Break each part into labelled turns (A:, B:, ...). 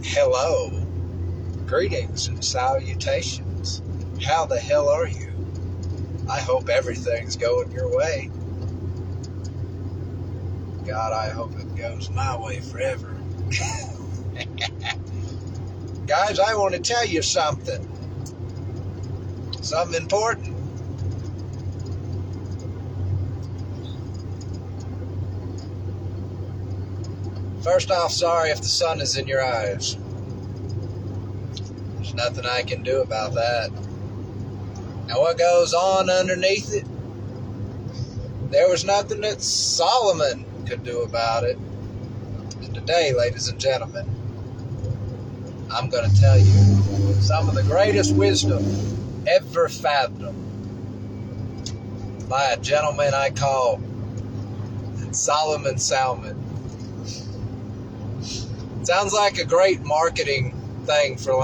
A: Hello, greetings and salutations. How the hell are you? I hope everything's going your way. God, I hope it goes my way forever. Guys, I want to tell you something. Something important. First off, sorry if the sun is in your eyes. There's nothing I can do about that. Now what goes on underneath it? There was nothing that Solomon could do about it. And today, ladies and gentlemen, I'm going to tell you some of the greatest wisdom ever fathomed by a gentleman I call Solomon Salmon. Sounds like a great marketing thing for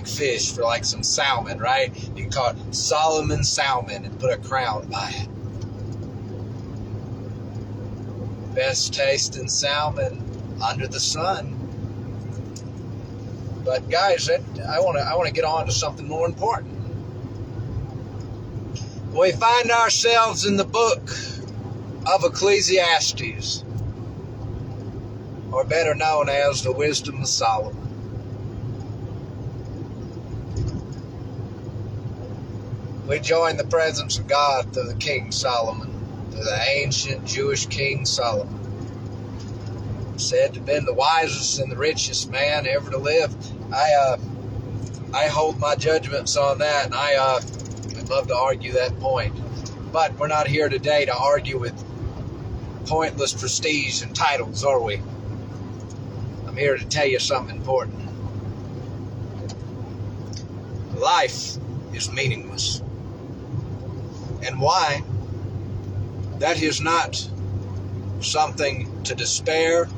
A: fish, for like some salmon, right? You can call it Solomon Salmon and put a crown by it. Best tasting salmon under the sun. But guys, I want to get on to something more important. We find ourselves in the book of Ecclesiastes, or better known as the Wisdom of Solomon. We join the presence of God through the King Solomon, through the ancient Jewish King Solomon, said to have been the wisest and the richest man ever to live. I hold my judgments on that, and I'd love to argue that point. But we're not here today to argue with pointless prestige and titles, are we? I'm here to tell you something important. Life is meaningless. And why? That is not something to despair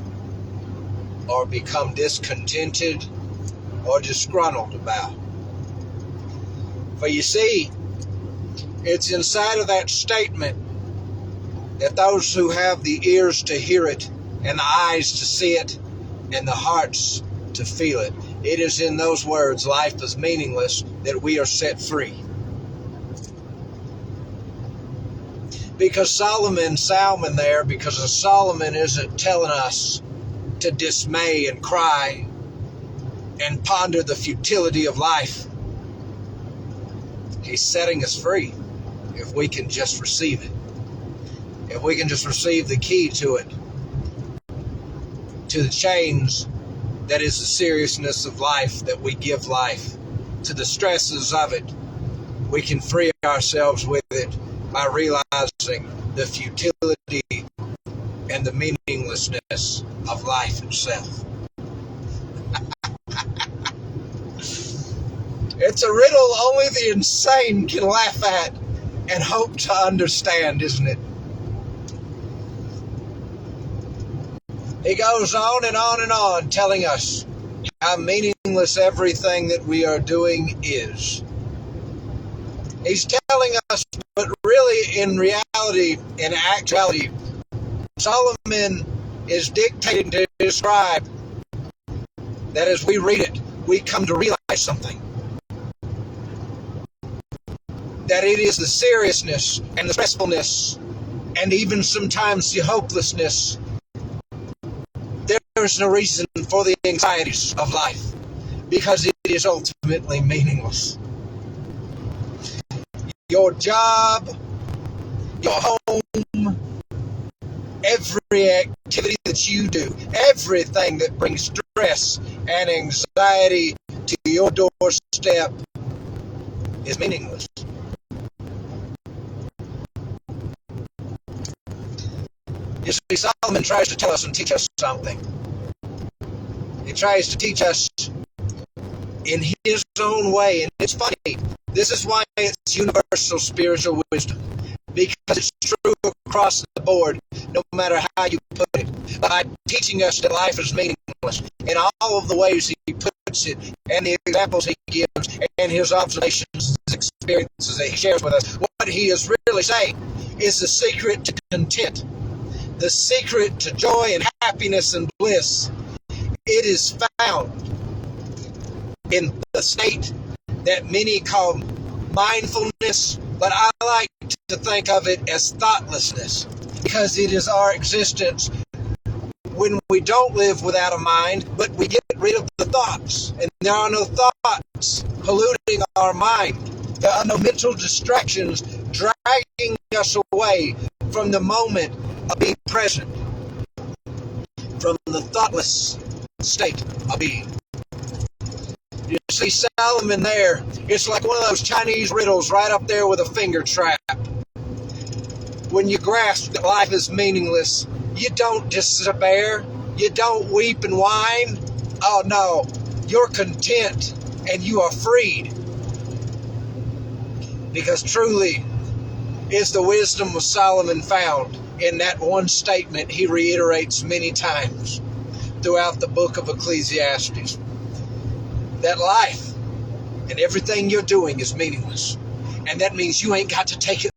A: or become discontented or disgruntled about. For you see, it's inside of that statement that those who have the ears to hear it and the eyes to see it and the hearts to feel it, it is in those words, life is meaningless, that we are set free. Because Salmon there, because Solomon isn't telling us to dismay and cry and ponder the futility of life. He's setting us free if we can just receive it. If we can just receive the key to it, to the chains that is the seriousness of life that we give life, to the stresses of it, we can free ourselves with it by realizing the futility and the meaninglessness of life itself. It's a riddle only the insane can laugh at and hope to understand, isn't it? He goes on and on and on telling us how meaningless everything that we are doing is. He's telling us, but really in reality, in actuality, Solomon is dictating to describe that as we read it, we come to realize something. That it is the seriousness and the stressfulness and even sometimes the hopelessness. There is no reason for the anxieties of life because it is ultimately meaningless. Your job, your home, every activity that you do, everything that brings stress and anxiety to your doorstep is meaningless. You see, Solomon tries to tell us and teach us something. He tries to teach us in his own way, and it's funny. This is why it's universal spiritual wisdom, because it's true across the board, no matter how you put it. By teaching us that life is meaningless in all of the ways he puts it, and the examples he gives, and his observations, his experiences that he shares with us, what he is really saying is the secret to content, the secret to joy and happiness and bliss. It is found in the state that many call mindfulness, but I like to think of it as thoughtlessness, because it is our existence when we don't live without a mind, but we get rid of the thoughts, and there are no thoughts polluting our mind. There are no mental distractions dragging us away from the moment of being present, from the thoughtless state of being. You see Solomon there, it's like one of those Chinese riddles right up there with a finger trap. When you grasp that life is meaningless, you don't despair, you don't weep and whine. Oh no, you're content and you are freed. Because truly is the wisdom of Solomon found in that one statement he reiterates many times throughout the book of Ecclesiastes. That life and everything you're doing is meaningless. And that means you ain't got to take it